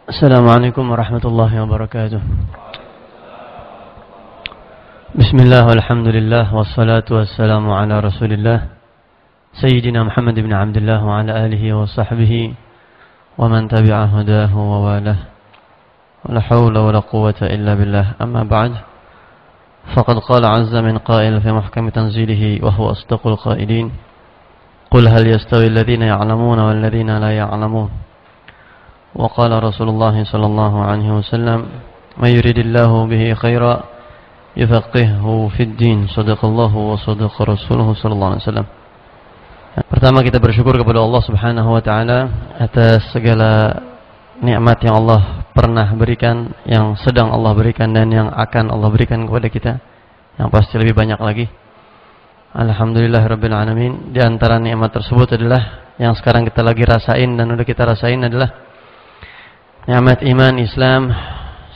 Assalamualaikum warahmatullahi wabarakatuh. Bismillah walhamdulillah wassalatu wassalamu ala rasulillah Sayyidina Muhammad ibn Abdullah wa ala alihi wa sahbihi wa man tabi'a hudahu wa walah. Wa la hawla wa la quwwata illa billah. Amma ba'd. Faqad qala 'azza min qa'il fi muhkami tanzilihi wa huwa asdaqul qa'ilin. Qul hal yastawi alladhina ya'lamuna wal ladhina la ya'lamun. Wa qala Rasulullah sallallahu alaihi wasallam, "May yuridillahu bihi khairan yufaqqihhu fid din." Shadaqallahu wa shadaqa rasuluhu sallallahu alaihi wasallam. Pertama, kita bersyukur kepada Allah Subhanahu wa taala atas segala nikmat yang Allah pernah berikan, yang sedang Allah berikan dan yang akan Allah berikan kepada kita, yang pasti lebih banyak lagi. Alhamdulillahirabbil alamin. Di antara nikmat tersebut adalah yang sekarang kita lagi rasain dan udah kita rasain adalah nikmat iman, Islam,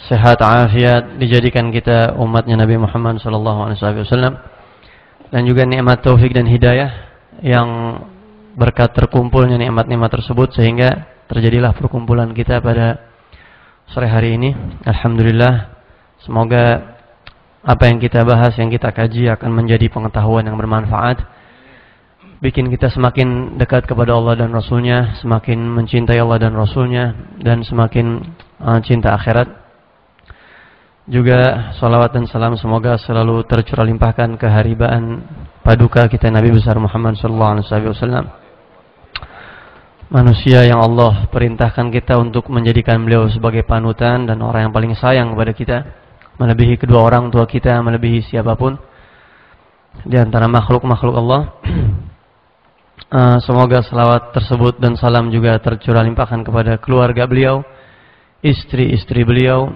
sehat, afiat, dijadikan kita umatnya Nabi Muhammad sallallahu alaihi wasallam, dan juga nikmat taufik dan hidayah yang berkat terkumpulnya nikmat-nikmat tersebut sehingga terjadilah perkumpulan kita pada sore hari ini. Alhamdulillah, semoga apa yang kita bahas, yang kita kaji akan menjadi pengetahuan yang bermanfaat, bikin kita semakin dekat kepada Allah dan Rasulnya, semakin mencintai Allah dan Rasulnya, dan semakin cinta akhirat. Juga salawat dan salam semoga selalu tercurah limpahkan ke haribaan paduka kita Nabi besar Muhammad sallallahu alaihi wasallam, manusia yang Allah perintahkan kita untuk menjadikan beliau sebagai panutan dan orang yang paling sayang kepada kita, melebihi kedua orang tua kita, melebihi siapapun di antara makhluk-makhluk Allah. Semoga salawat tersebut dan salam juga tercurah limpahkan kepada keluarga beliau, istri-istri beliau,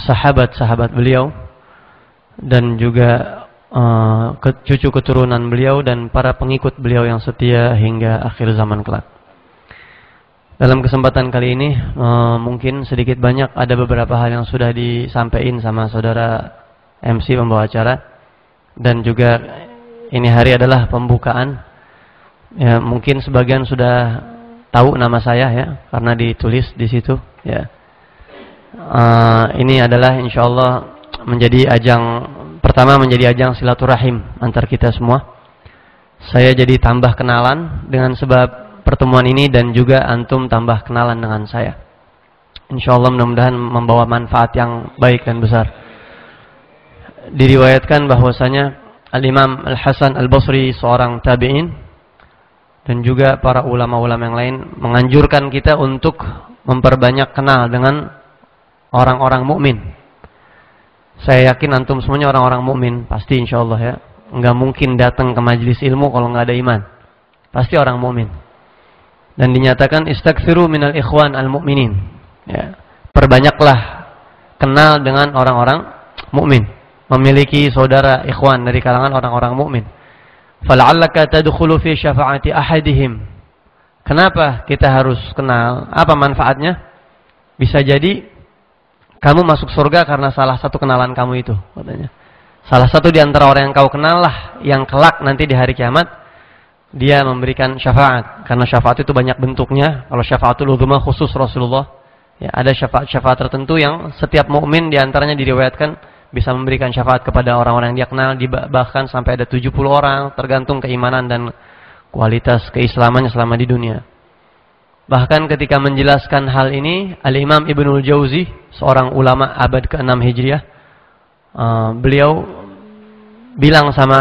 sahabat-sahabat beliau, dan juga cucu keturunan beliau dan para pengikut beliau yang setia hingga akhir zaman kelak. Dalam kesempatan kali ini mungkin sedikit banyak ada beberapa hal yang sudah disampaikan sama saudara MC pembawa acara, dan juga ini hari adalah pembukaan. Ya, mungkin sebagian sudah tahu nama saya ya, karena ditulis di situ ya. Ini adalah insyaallah menjadi ajang silaturahim antar kita semua. Saya jadi tambah kenalan dengan sebab pertemuan ini, dan juga antum tambah kenalan dengan saya. Insyaallah mudah-mudahan membawa manfaat yang baik dan besar. Diriwayatkan bahwasanya Al-Imam Al-Hasan Al-Basri, seorang tabi'in, dan juga para ulama-ulama yang lain menganjurkan kita untuk memperbanyak kenal dengan orang-orang mukmin. Saya yakin antum semuanya orang-orang mukmin, pasti insyaallah ya. Enggak mungkin datang ke majelis ilmu kalau enggak ada iman. Pasti orang mukmin. Dan dinyatakan istaghfiru minal ikhwan al-mu'minin. Ya. Perbanyaklah kenal dengan orang-orang mukmin, memiliki saudara ikhwan dari kalangan orang-orang mukmin. Fala'allaka tadkhulu fi syafa'ati ahadihim. Kenapa kita harus kenal? Apa manfaatnya? Bisa jadi kamu masuk surga karena salah satu kenalan kamu itu, katanya. Salah satu di antara orang yang kau kenal lah yang kelak nanti di hari kiamat dia memberikan syafaat. Karena syafaat itu banyak bentuknya. Kalau syafaatul uzma khusus Rasulullah, ya, ada syafaat-syafaat tertentu yang setiap mukmin di antaranya diriwayatkan bisa memberikan syafaat kepada orang-orang yang dia kenal, bahkan sampai ada 70 orang, tergantung keimanan dan kualitas keislamannya selama di dunia. Bahkan ketika menjelaskan hal ini, Al-Imam Ibnul Jauzi, seorang ulama abad ke-6 Hijriah, beliau bilang sama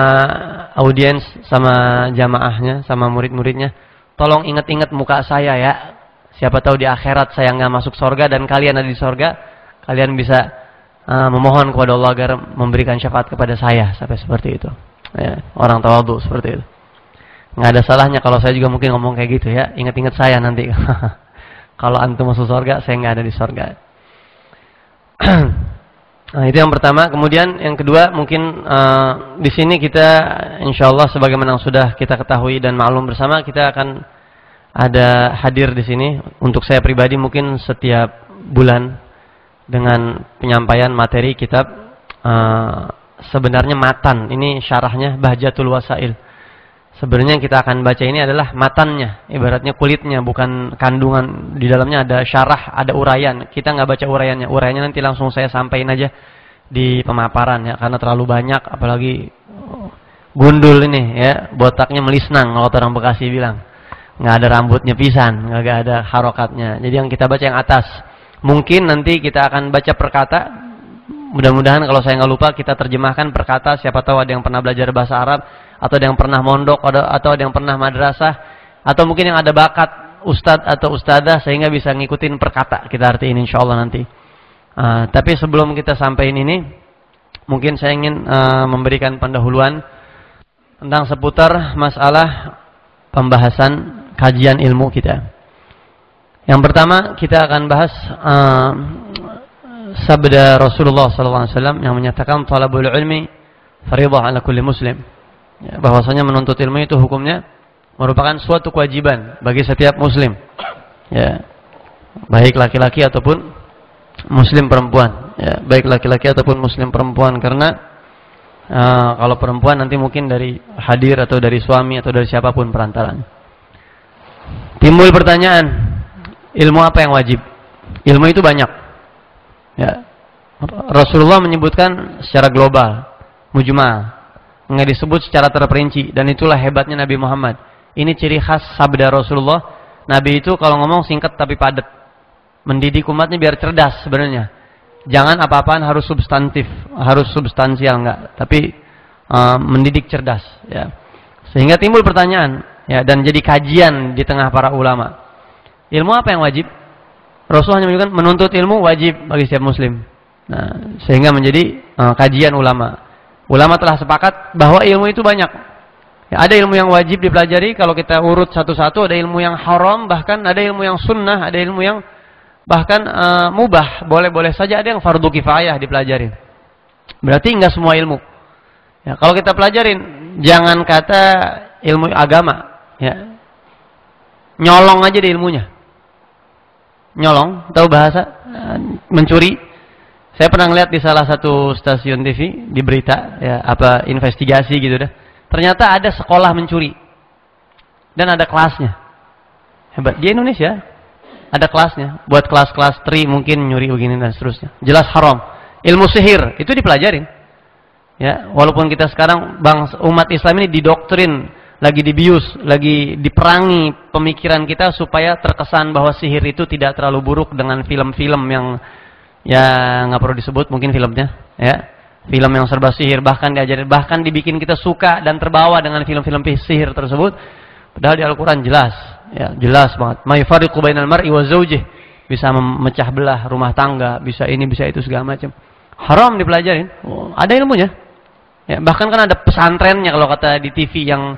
audiens, sama jamaahnya, sama murid-muridnya, tolong ingat-ingat muka saya ya. Siapa tahu di akhirat saya nggak masuk surga dan kalian ada di surga, kalian bisa memohon kepada Allah agar memberikan syafaat kepada saya, sampai seperti itu. Ya, orang tawadhu seperti itu. Nggak ada salahnya kalau saya juga mungkin ngomong kayak gitu ya. Ingat-ingat saya nanti. Kalau antum masuk surga, saya nggak ada di surga. Nah, itu yang pertama. Kemudian yang kedua, mungkin di sini kita insyaallah sebagaimana sudah kita ketahui dan maklum bersama, kita akan ada hadir di sini untuk saya pribadi mungkin setiap bulan dengan penyampaian materi kitab sebenarnya matan. Ini syarahnya Bahjatul Wasail. Sebenarnya yang kita akan baca ini adalah matannya, ibaratnya kulitnya, bukan kandungan. Di dalamnya ada syarah, ada uraian. Kita nggak baca uraiannya. Uraiannya nanti langsung saya sampaikan aja di pemaparan ya, karena terlalu banyak, apalagi gundul ini ya, botaknya melisnang kalau orang Bekasi bilang. Nggak ada rambutnya pisan, nggak ada harokatnya. Jadi yang kita baca yang atas. Mungkin nanti kita akan baca per kata. Mudah-mudahan kalau saya nggak lupa kita terjemahkan per kata. Siapa tahu ada yang pernah belajar bahasa Arab, atau ada yang pernah mondok, atau ada yang pernah madrasah, atau mungkin yang ada bakat ustadz atau ustadzah sehingga bisa ngikutin per kata kita artiin insyaallah nanti. Tapi sebelum kita sampaikan ini, mungkin saya ingin memberikan pendahuluan tentang seputar masalah pembahasan kajian ilmu kita. Yang pertama kita akan bahas sabda Rasulullah SAW yang menyatakan talabul ilmi fardhu ala kulli muslim. Ya, bahwasanya menuntut ilmu itu hukumnya merupakan suatu kewajiban bagi setiap muslim. Ya, baik laki-laki ataupun muslim perempuan. Ya, baik laki-laki ataupun muslim perempuan, karena kalau perempuan nanti mungkin dari hadir atau dari suami atau dari siapapun perantaraan. Timbul pertanyaan, ilmu apa yang wajib? Ilmu itu banyak. Ya. Rasulullah menyebutkan secara global, mujmal. Nggak disebut secara terperinci, dan itulah hebatnya Nabi Muhammad. Ini ciri khas sabda Rasulullah. Nabi itu kalau ngomong singkat tapi padat. Mendidik umatnya biar cerdas sebenarnya. Jangan apa-apaan harus substantif, harus substansial, enggak, tapi mendidik cerdas ya. Sehingga timbul pertanyaan ya, dan jadi kajian di tengah para ulama. Ilmu apa yang wajib? Rasulullah hanya menyebutkan menuntut ilmu wajib bagi setiap muslim. Nah, sehingga menjadi kajian ulama. Ulama telah sepakat bahwa ilmu itu banyak. Ya, ada ilmu yang wajib dipelajari kalau kita urut satu-satu, ada ilmu yang haram, bahkan ada ilmu yang sunnah, ada ilmu yang bahkan mubah, boleh-boleh saja, ada yang fardu kifayah dipelajari. Berarti enggak semua ilmu. Ya, kalau kita pelajarin, jangan kata ilmu agama, ya. Nyolong aja di ilmunya. Nyolong, tahu bahasa? Mencuri. Saya pernah lihat di salah satu stasiun TV di berita ya, apa investigasi gitu dah. Ternyata ada sekolah mencuri. Dan ada kelasnya. Hebat, di Indonesia ada kelasnya. Buat kelas-kelas tri mungkin nyuri begini dan seterusnya. Jelas haram. Ilmu sihir itu dipelajarin. Ya, walaupun kita sekarang umat Islam ini didoktrin, lagi dibius, lagi diperangi pemikiran kita supaya terkesan bahwa sihir itu tidak terlalu buruk dengan film-film yang ya nggak perlu disebut mungkin filmnya, ya, film yang serba sihir, bahkan diajarin, bahkan dibikin kita suka dan terbawa dengan film-film sihir tersebut. Padahal di Al-Quran jelas, ya jelas banget. Ma yufariqu bainal mar'i wa zawjih, bisa memecah belah rumah tangga, bisa ini, bisa itu, segala macam. Haram dipelajarin. Ada ilmunya. Ya, bahkan kan ada pesantrennya kalau kata di TV yang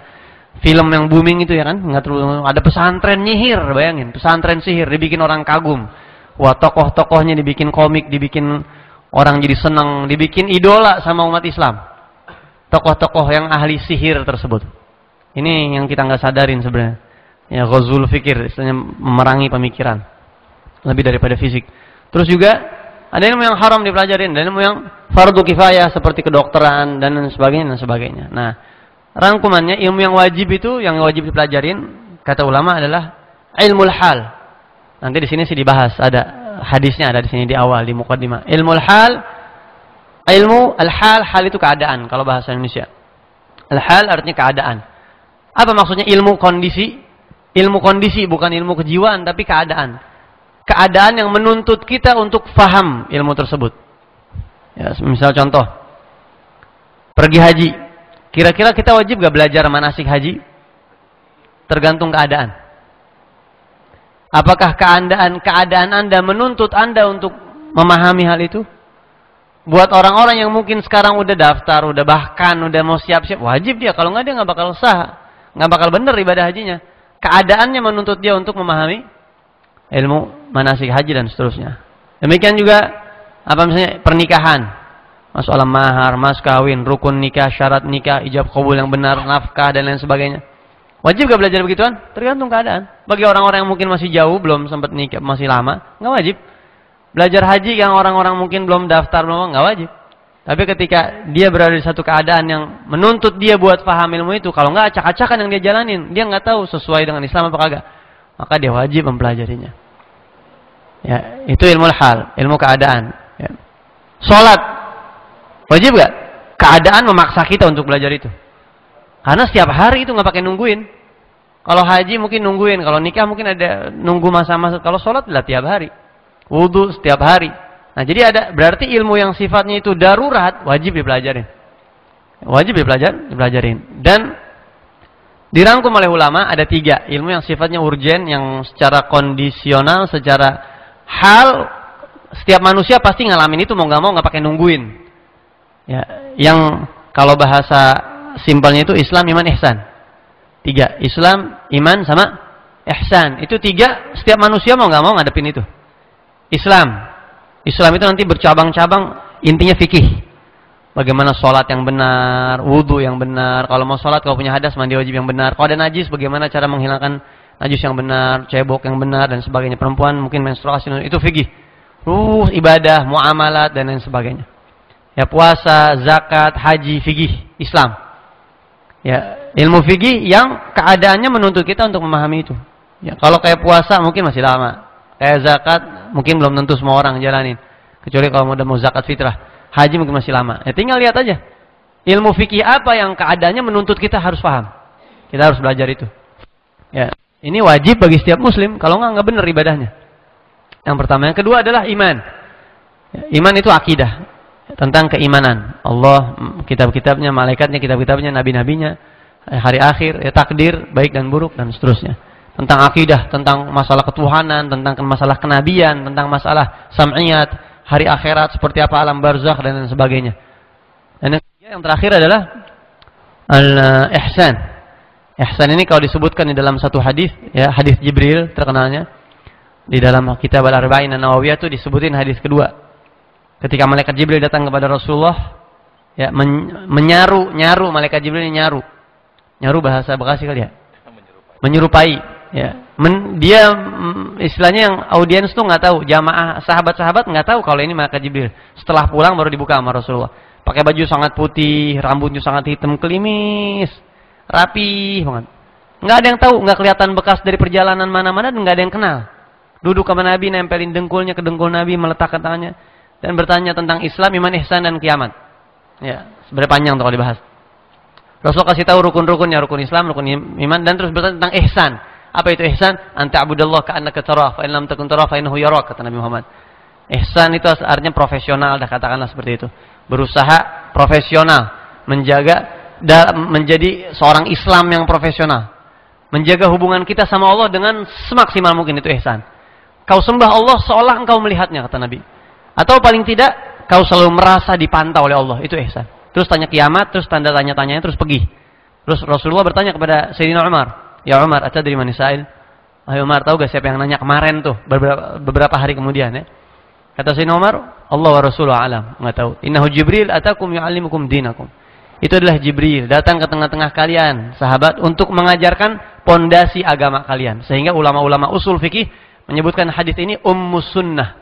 film yang booming itu ya kan, nggak terlalu, ada pesantren nyihir, bayangin, pesantren sihir dibikin orang kagum. Wah, tokoh-tokohnya dibikin komik, dibikin orang jadi senang, dibikin idola sama umat Islam. Tokoh-tokoh yang ahli sihir tersebut. Ini yang kita nggak sadarin sebenarnya. Ya, ghazul fikir, istilahnya memerangi pemikiran. Lebih daripada fisik. Terus juga ada ilmu yang haram dipelajarin, dan ilmu yang fardu kifayah seperti kedokteran dan sebagainya dan sebagainya. Nah, rangkumannya ilmu yang wajib itu, yang wajib dipelajarin kata ulama adalah ilmul hal. Nanti di sini sih dibahas, ada hadisnya ada di sini di awal di muqaddimah. Ilmul hal, ilmu al-hal, hal itu keadaan kalau bahasa Indonesia. Al-hal artinya keadaan. Apa maksudnya ilmu kondisi? Ilmu kondisi bukan ilmu kejiwaan tapi keadaan. Keadaan yang menuntut kita untuk faham ilmu tersebut. Ya, misal contoh, pergi haji. Kira-kira kita wajib gak belajar manasik haji? Tergantung keadaan. Apakah keadaan Anda menuntut Anda untuk memahami hal itu? Buat orang-orang yang mungkin sekarang udah daftar, bahkan udah mau siap-siap, wajib dia. Kalau nggak dia nggak bakal sah, nggak bakal benar ibadah hajinya. Keadaannya menuntut dia untuk memahami ilmu manasik haji dan seterusnya. Demikian juga apa misalnya pernikahan, masalah mahar, mas kawin, rukun nikah, syarat nikah, ijab qabul yang benar, nafkah dan lain sebagainya. Wajib gak belajar begituan? Tergantung keadaan. Bagi orang-orang yang mungkin masih jauh, belum sempat nikah, masih lama, nggak wajib. Belajar haji yang orang-orang mungkin belum daftar, belum, nggak wajib. Tapi ketika dia berada di satu keadaan yang menuntut dia buat paham ilmu itu, kalau nggak acak-acakan yang dia jalanin, dia nggak tahu sesuai dengan Islam apa kagak, maka dia wajib mempelajarinya. Ya, itu ilmu hal, ilmu keadaan. Ya. Sholat wajib nggak? Keadaan memaksa kita untuk belajar itu. Karena setiap hari itu nggak pakai nungguin. Kalau haji mungkin nungguin, kalau nikah mungkin ada nunggu masa-masa. Kalau sholat lah tiap hari, wudu setiap hari. Nah, jadi berarti ilmu yang sifatnya itu darurat wajib dipelajarin. Wajib dipelajarin. Dan dirangkum oleh ulama ada 3 ilmu yang sifatnya urgen, yang secara kondisional, secara hal setiap manusia pasti ngalamin itu mau nggak mau, nggak pakai nungguin. Ya, yang kalau bahasa simpelnya itu Islam, iman, ihsan. 3, Islam, iman sama ihsan. Itu 3 setiap manusia mau nggak mau ngadepin itu. Islam itu nanti bercabang-cabang, intinya fikih. Bagaimana sholat yang benar, wudu yang benar. Kalau mau sholat, kalau punya hadas, mandi wajib yang benar. Kalau ada najis, bagaimana cara menghilangkan najis yang benar, cebok yang benar, dan sebagainya. Perempuan mungkin menstruasi, itu fikih. Ibadah, muamalat, dan lain sebagainya. Ya, puasa, zakat, haji, fikih, Islam. Ya, ilmu fikih yang keadaannya menuntut kita untuk memahami itu. Ya, kalau kayak puasa mungkin masih lama. Kayak zakat mungkin belum tentu semua orang jalanin, kecuali kalau udah mau zakat fitrah. Haji mungkin masih lama. Ya tinggal lihat aja ilmu fikih apa yang keadaannya menuntut kita harus paham. Kita harus belajar itu. Ya, ini wajib bagi setiap muslim. Kalau nggak benar ibadahnya. Yang pertama, yang kedua adalah iman. Ya, iman itu akidah, tentang keimanan Allah, kitab-kitabnya, malaikatnya, kitab-kitabnya, nabi-nabinya, hari akhir, ya, takdir baik dan buruk, dan seterusnya. Tentang akidah, tentang masalah ketuhanan, tentang masalah kenabian, tentang masalah sam'iyat, hari akhirat, seperti apa alam barzakh, dan lain sebagainya. Dan yang terakhir adalah al-ihsan. Ihsan ini kalau disebutkan di dalam satu hadis, ya, hadis Jibril terkenalnya, di dalam kitab Al-Arba'in An-Nawawiyah itu disebutin hadis kedua. Ketika malaikat Jibril datang kepada Rasulullah, ya, menyaru malaikat Jibril ini nyaru bahasa Bekasi kali ya, menyerupai. Ya, dia istilahnya yang audiens tuh nggak tahu, jamaah sahabat-sahabat nggak tahu kalau ini malaikat Jibril. Setelah pulang baru dibuka sama Rasulullah. Pakai baju sangat putih, rambutnya sangat hitam klimis, rapi banget. Nggak ada yang tahu, nggak kelihatan bekas dari perjalanan mana-mana, dan nggak ada yang kenal. Duduk sama Nabi, nempelin dengkulnya ke dengkul Nabi, meletakkan tangannya, dan bertanya tentang Islam, iman, ihsan, dan kiamat. Ya, sebenarnya panjang tuh kalau dibahas. Rasul kasih tahu rukun-rukunnya, rukun Islam, rukun iman, dan terus bertanya tentang ihsan. Apa itu ihsan? Anta abudallah ka'annaka tarah, fa in lam takun tarah fa innahu yarak, kata Nabi Muhammad. Ihsan itu artinya profesional, dah katakanlah seperti itu. Berusaha profesional, menjadi seorang Islam yang profesional. Menjaga hubungan kita sama Allah dengan semaksimal mungkin, itu ihsan. Kau sembah Allah seolah engkau melihatnya, kata Nabi. Atau paling tidak kau selalu merasa dipantau oleh Allah, itu ihsan. Terus tanya kiamat, terus tanda tanya-tanyanya, terus pergi. Terus Rasulullah bertanya kepada Sayyidina Umar, "Ya Umar, atadri man sa'il?" Hai Umar, tahu gak siapa yang nanya kemarin tuh, beberapa hari kemudian, ya? Kata Sayyidina Umar, "Allah wa Rasuluhu a'lam." Enggak tahu. "Innahu Jibril atakum yu'allimukum dinakum." Itu adalah Jibril datang ke tengah-tengah kalian, sahabat, untuk mengajarkan pondasi agama kalian. Sehingga ulama-ulama usul fikih menyebutkan hadis ini ummus sunnah,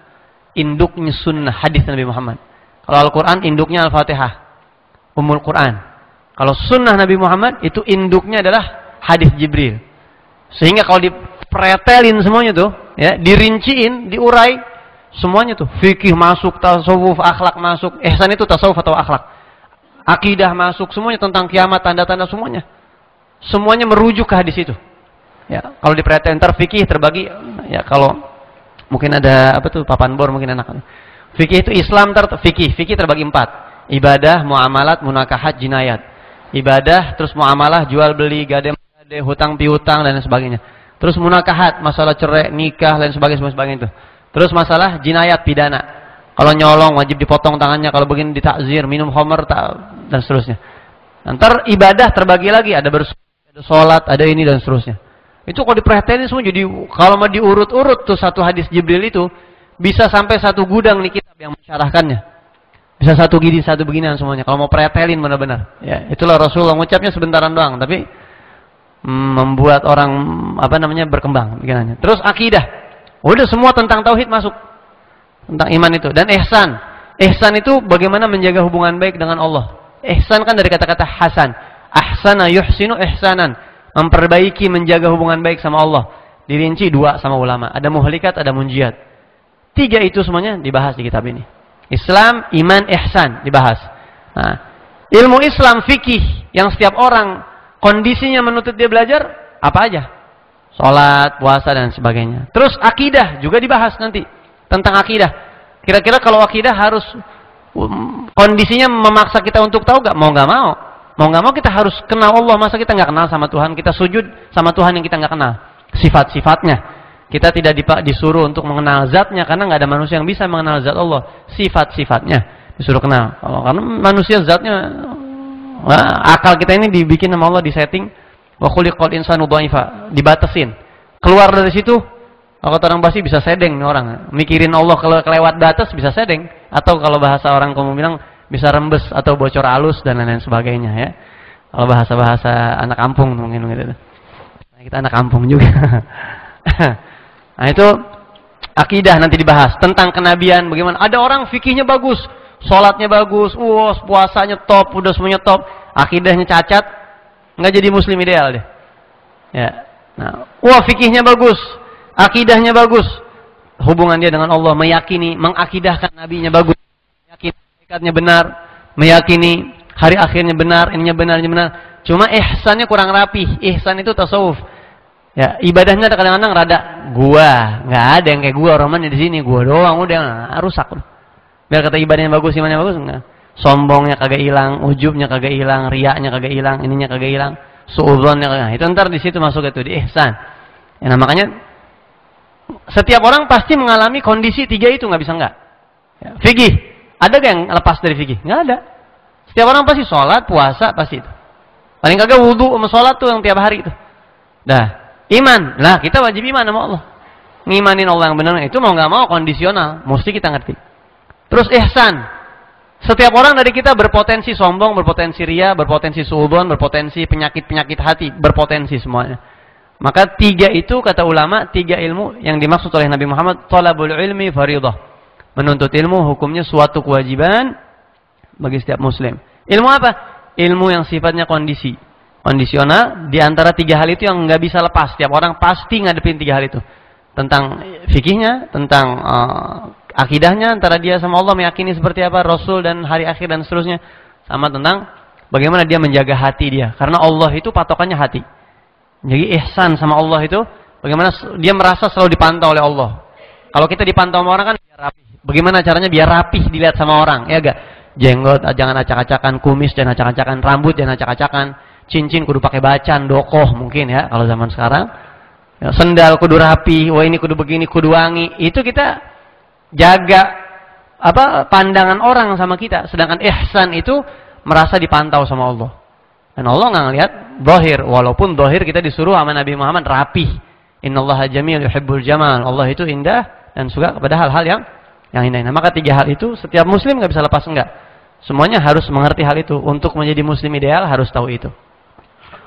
induknya sunnah, hadis Nabi Muhammad. Kalau Al-Quran induknya Al-Fatihah, Ummul Quran. Kalau sunnah Nabi Muhammad itu induknya adalah hadis Jibril. Sehingga kalau dipretelin semuanya tuh, ya, dirinciin, diurai semuanya tuh, fikih masuk, tasawuf, akhlak masuk. Ihsan itu tasawuf atau akhlak. Akidah masuk, semuanya tentang kiamat, tanda-tanda, semuanya. Semuanya merujuk ke hadis itu. Ya, kalau dipretelin ntar fikih terbagi, ya, kalau mungkin ada apa tuh papan bor mungkin enak. Fikih itu Islam fikih terbagi 4. Ibadah, muamalat, munakahat, jinayat. Ibadah, terus muamalah, jual beli, gade, hutang piutang, dan sebagainya. Terus munakahat, masalah cerai, nikah, dan sebagainya itu. Terus masalah jinayat, pidana. Kalau nyolong wajib dipotong tangannya, kalau begini ditakzir, minum khamr, dan seterusnya. Ntar ibadah terbagi lagi, ada ada sholat, ada ini, dan seterusnya. Itu kalau diperhatiin semua, jadi kalau mau diurut-urut tuh satu hadis Jibril itu bisa sampai satu gudang nih kitab yang mensyarahkannya. Bisa satu gini, satu beginian semuanya. Kalau mau pretelin benar-benar. Ya, itulah Rasulullah ngucapnya sebentaran doang, tapi membuat orang berkembang pikirannya. Terus akidah. Udah semua tentang tauhid masuk. Tentang iman itu, dan ihsan. Ihsan itu bagaimana menjaga hubungan baik dengan Allah. Ihsan kan dari kata-kata hasan. Ahsana yuhsinu ihsanan. Memperbaiki, menjaga hubungan baik sama Allah. Dirinci 2 sama ulama. Ada muhlikat, ada munjiat. 3 itu semuanya dibahas di kitab ini. Islam, iman, ihsan dibahas. Nah, ilmu Islam, fikih yang setiap orang kondisinya menuntut dia belajar apa aja? Salat, puasa dan sebagainya. Terus akidah juga dibahas nanti tentang akidah. Kira-kira kalau akidah harus kondisinya memaksa kita untuk tahu gak? Mau gak mau. Mau gak mau kita harus kenal Allah. Masa kita gak kenal sama Tuhan? Kita sujud sama Tuhan yang kita gak kenal. Sifat-sifatnya. Kita tidak disuruh untuk mengenal zatnya. Karena gak ada manusia yang bisa mengenal zat Allah. Sifat-sifatnya disuruh kenal. Karena manusia zatnya, akal kita ini dibikin sama Allah, disetting. Wa khuliqal insanu dha'ifa. Dibatasin. Keluar dari situ, kalau kata orang Basi bisa sedeng nih orang. Mikirin Allah kalau kelewat batas bisa sedeng. Atau kalau bahasa orang kamu bilang bisa rembes atau bocor halus dan lain-lain sebagainya ya. Kalau bahasa-bahasa anak kampung mungkin gitu. Nah, kita anak kampung juga. Nah, itu akidah nanti dibahas tentang kenabian bagaimana. Ada orang fikihnya bagus, salatnya bagus, puasanya top, udah semuanya top, akidahnya cacat, nggak jadi muslim ideal deh. Ya. Nah, fikihnya bagus, akidahnya bagus, hubungan dia dengan Allah, meyakini, mengakidahkan nabinya bagus, meyakini hakikatnya benar, meyakini hari akhirnya benar, ininya benar, ininya benar. Cuma ihsannya kurang rapi. Ihsan itu tasawuf. Ya, ibadahnya kadang-kadang rada nggak ada yang kayak gua, romannya di sini, gua doang udah rusak. Biar kata ibadahnya bagus, imannya bagus enggak. Sombongnya kagak hilang, ujubnya kagak hilang, riaknya kagak hilang, ininya kagak hilang, suudzonnya kagak. Itu ntar di situ masuk itu di ihsan. Ya, nah, makanya setiap orang pasti mengalami kondisi 3 itu, nggak bisa enggak. Ya, fikih, ada gak yang lepas dari fikih? Nggak ada. Setiap orang pasti sholat, puasa, pasti itu. Paling kagak wudu sama sholat tuh yang tiap hari itu. Dah. Iman, lah kita wajib iman sama Allah. Ngimanin Allah yang benar itu mau nggak mau kondisional, mesti kita ngerti. Terus ihsan, setiap orang dari kita berpotensi sombong, berpotensi ria, berpotensi suudzon, berpotensi penyakit-penyakit hati, berpotensi semuanya. Maka 3 itu kata ulama, 3 ilmu yang dimaksud oleh Nabi Muhammad, talabul ilmi faridah. Menuntut ilmu hukumnya suatu kewajiban bagi setiap muslim. Ilmu apa? Ilmu yang sifatnya kondisional, di antara 3 hal itu yang nggak bisa lepas. Setiap orang pasti ngadepin 3 hal itu. Tentang fikihnya, tentang akidahnya, antara dia sama Allah meyakini seperti apa, Rasul dan hari akhir dan seterusnya. Sama tentang bagaimana dia menjaga hati dia. Karena Allah itu patokannya hati. Jadi ihsan sama Allah itu, bagaimana dia merasa selalu dipantau oleh Allah. Kalau kita dipantau sama orang kan biar rapi. Bagaimana caranya biar rapih dilihat sama orang, ya gak? Jenggot jangan acak-acakan, kumis jangan acak-acakan, rambut jangan acak-acakan. Cincin kudu pakai bacan, dokoh mungkin ya kalau zaman sekarang. Ya, sendal kudu rapi, wah ini kudu begini, kudu wangi. Itu kita jaga pandangan orang sama kita. Sedangkan ihsan itu merasa dipantau sama Allah. Dan Allah nggak ngelihat zahir, walaupun zahir kita disuruh sama Nabi Muhammad rapi. Innallaha jamil yuhibbul jamal. Allah itu indah dan suka kepada hal-hal yang indah. Nah, maka 3 hal itu setiap muslim nggak bisa lepas enggak. Semuanya harus mengerti hal itu. Untuk menjadi muslim ideal harus tahu itu.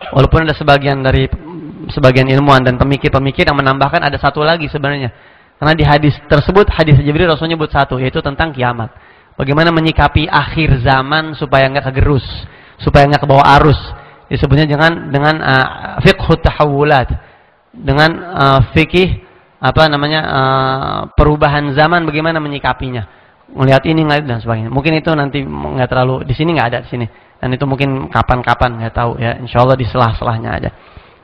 Walaupun ada sebagian ilmuwan dan pemikir-pemikir yang menambahkan ada satu lagi sebenarnya. Karena di hadis tersebut, hadis Jibril Rasulnya nyebut satu, yaitu tentang kiamat. Bagaimana menyikapi akhir zaman supaya nggak kegerus, supaya nggak kebawa arus. Disebutnya dengan fiqhut tahawulat, dengan fikih perubahan zaman, bagaimana menyikapinya. Melihat ini dan sebagainya. Mungkin itu nanti nggak terlalu di sini, nggak ada di sini. Dan itu mungkin kapan-kapan nggak tahu ya. Insyaallah di selah-selahnya aja.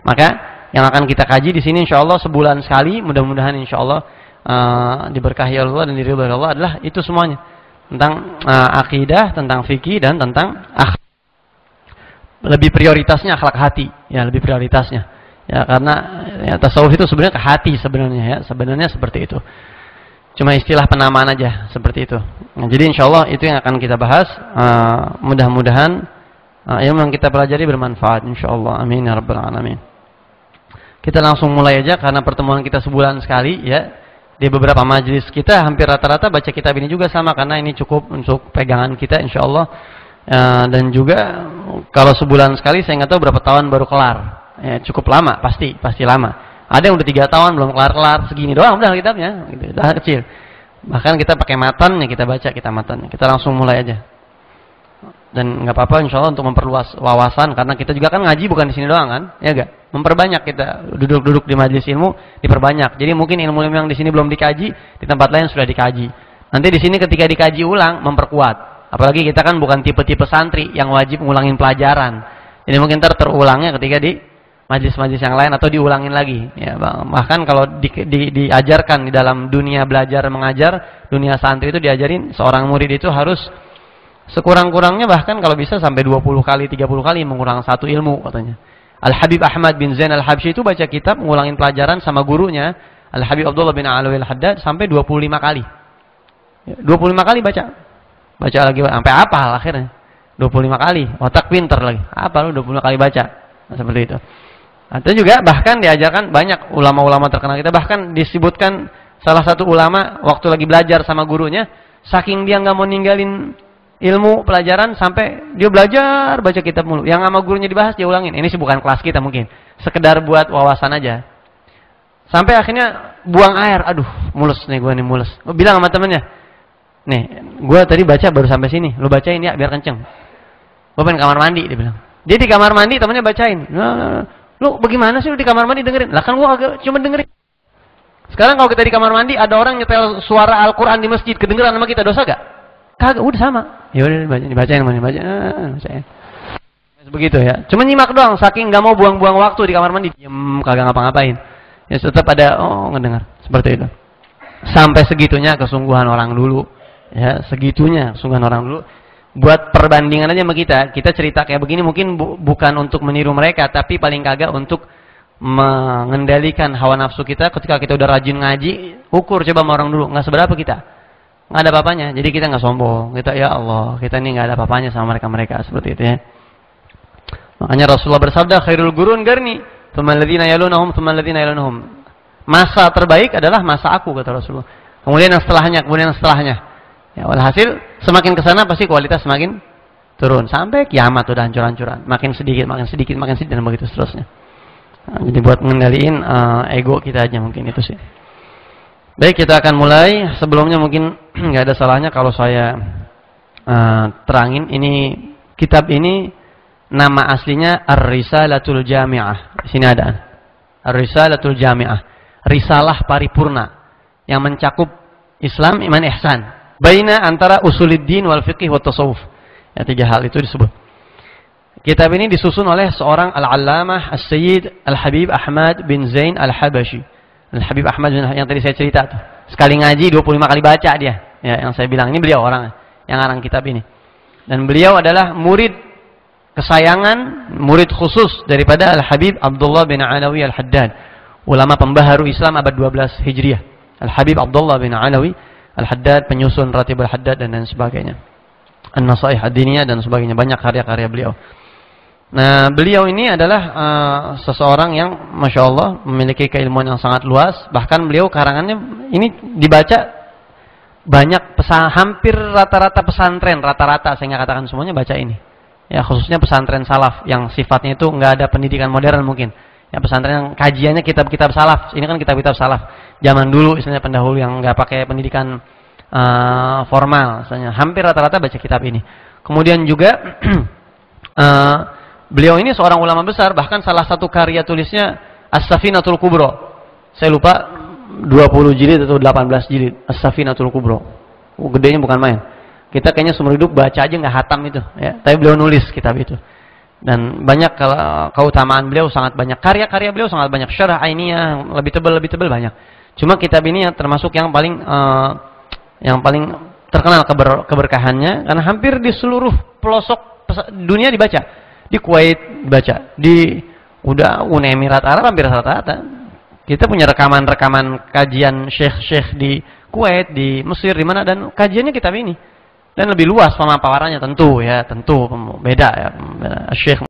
Maka yang akan kita kaji di sini insyaallah sebulan sekali. Mudah-mudahan insyaallah diberkahi Allah dan diridhoi Allah adalah itu semuanya tentang akidah, tentang fikih dan tentang akhlak. Lebih prioritasnya akhlak hati, ya lebih prioritasnya. Ya karena ya, tasawuf itu sebenarnya ke hati sebenarnya ya. Sebenarnya seperti itu. Cuma istilah penamaan aja seperti itu. Nah, jadi insyaallah itu yang akan kita bahas. Mudah-mudahan ilmu yang kita pelajari bermanfaat insyaallah. Amin ya rabbal alamin. Kita langsung mulai aja karena pertemuan kita sebulan sekali ya. Di beberapa majelis kita hampir rata-rata baca kitab ini juga sama karena ini cukup untuk pegangan kita insyaallah. Dan juga kalau sebulan sekali saya nggak tahu berapa tahun baru kelar. Ya, cukup lama pasti lama. Ada yang udah 3 tahun belum kelar-kelar, segini doang udah kitabnya, gitu, udah kecil. Bahkan kita pakai matannya, kita baca, kita matannya. Kita langsung mulai aja. Dan nggak apa-apa insya Allah untuk memperluas wawasan, karena kita juga kan ngaji bukan di sini doang kan, ya enggak? Memperbanyak, kita duduk-duduk di majelis ilmu diperbanyak. Jadi mungkin ilmu-ilmu yang di sini belum dikaji, di tempat lain sudah dikaji. Nanti di sini ketika dikaji ulang memperkuat. Apalagi kita kan bukan tipe-tipe santri yang wajib ngulangin pelajaran. Jadi mungkin terulangnya ketika di majelis-majelis yang lain atau diulangin lagi. Ya, bahkan kalau diajarkan di dalam dunia belajar mengajar, dunia santri itu diajarin seorang murid itu harus sekurang-kurangnya bahkan kalau bisa sampai 20 kali, 30 kali mengulang satu ilmu katanya. Al-Habib Ahmad bin Zain Al-Habsyi itu baca kitab mengulangin pelajaran sama gurunya Al-Habib Abdullah bin Alawi Al-Haddad sampai 25 kali. 25 kali baca. Baca lagi sampai hafal akhirnya. 25 kali. Otak pinter lagi. Apa lu 25 kali baca. Nah, seperti itu. Atau juga bahkan diajarkan banyak ulama-ulama terkenal kita, bahkan disebutkan salah satu ulama waktu lagi belajar sama gurunya, saking dia nggak mau ninggalin ilmu pelajaran sampai dia belajar baca kitab mulu. Yang sama gurunya dibahas dia ulangin. Ini sih bukan kelas kita mungkin. Sekedar buat wawasan aja. Sampai akhirnya buang air. Aduh, mulus nih gue nih mulus. Gue bilang sama temennya, nih, gue tadi baca baru sampai sini. Lu bacain ya biar kenceng. Gue pengen kamar mandi, dia bilang. Dia di kamar mandi, temennya bacain. Lu bagaimana sih lu di kamar mandi dengerin? Lah kan gue agak cuma dengerin. Sekarang kalau kita di kamar mandi ada orang nyetel suara Al-Quran di masjid, kedengeran sama kita, dosa gak? Kagak, udah sama. Ya udah dibacain, bacain. Begitu ya. Cuma nyimak doang, saking nggak mau buang-buang waktu di kamar mandi, diem kagak ngapa-ngapain. Ya tetap ada ngedengar seperti itu. Sampai segitunya kesungguhan orang dulu. Ya, segitunya kesungguhan orang dulu. Buat perbandingan aja sama kita cerita kayak begini mungkin bukan untuk meniru mereka, tapi paling kagak untuk mengendalikan hawa nafsu kita. Ketika kita udah rajin ngaji, ukur coba sama orang dulu, nggak seberapa kita. Nggak ada apa-apanya, jadi kita nggak sombong. Kita ya Allah, kita ini nggak ada apa-apanya sama mereka seperti itu ya. Makanya Rasulullah bersabda, khairul qurun qarni, tsumma alladziina yalunhum, tsumma alladziina yalunhum. Masa terbaik adalah masa aku, kata Rasulullah. Kemudian yang setelahnya. Ya, walhasil semakin kesana pasti kualitas semakin turun sampai kiamat udah hancur-hancuran. Makin sedikit dan begitu seterusnya. Nah, jadi buat mengendaliin ego kita aja mungkin itu sih. Baik, kita akan mulai. Sebelumnya mungkin nggak ada salahnya kalau saya terangin. Ini kitab ini nama aslinya Ar-Risalatul Jami'ah. Di sini ada Ar-Risalatul Jami'ah, risalah paripurna yang mencakup Islam, iman, ihsan. Baina antara usuluddin wal fiqih wa tasawuf. Ya, 3 hal itu disebut. Kitab ini disusun oleh seorang Al-Allamah As-Sayyid Al-Habib Ahmad bin Zain Al-Habashi. Al-Habib Ahmad yang tadi saya cerita tuh. Sekali ngaji 25 kali baca dia. Ya, yang saya bilang ini beliau orang yang ngarang kitab ini. Dan beliau adalah murid kesayangan, murid khusus daripada Al-Habib Abdullah bin Alawi Al-Haddad, ulama pembaharu Islam abad 12 Hijriah. Al-Habib Abdullah bin Alawi Al-Haddad, penyusun Ratib Al-Haddad dan sebagainya. An-Nasaih Ad-Diniyah dan sebagainya, banyak karya-karya beliau. Nah, beliau ini adalah seseorang yang Masya Allah memiliki keilmuan yang sangat luas. Bahkan beliau karangannya ini dibaca banyak, hampir rata-rata pesantren, rata-rata saya nggak katakan semuanya baca ini. Ya, khususnya pesantren salaf yang sifatnya itu nggak ada pendidikan modern mungkin. Ya, pesantren yang kajiannya kitab-kitab salaf. Ini kan kitab-kitab salaf. Zaman dulu istilahnya pendahulu yang nggak pakai pendidikan formal, misalnya hampir rata-rata baca kitab ini. Kemudian juga beliau ini seorang ulama besar, bahkan salah satu karya tulisnya As-Safinatul Kubra. Saya lupa 20 jilid atau 18 jilid As-Safinatul Kubra. Gedenya bukan main. Kita kayaknya seumur hidup baca aja nggak hatam itu, ya. Tapi beliau nulis kitab itu. Dan banyak keutamaan beliau sangat banyak. Karya-karya beliau sangat banyak. Syarah Ainiyah lebih tebal banyak. Cuma kitab ini yang termasuk yang paling terkenal keberkahannya karena hampir di seluruh pelosok dunia dibaca. Di Kuwait dibaca, di Uni Emirat Arab hampir rata-rata. Kita punya rekaman-rekaman kajian syekh-syekh di Kuwait, di Mesir, di mana, dan kajiannya kitab ini. Dan lebih luas pemaparannya tentu beda ya. Syekh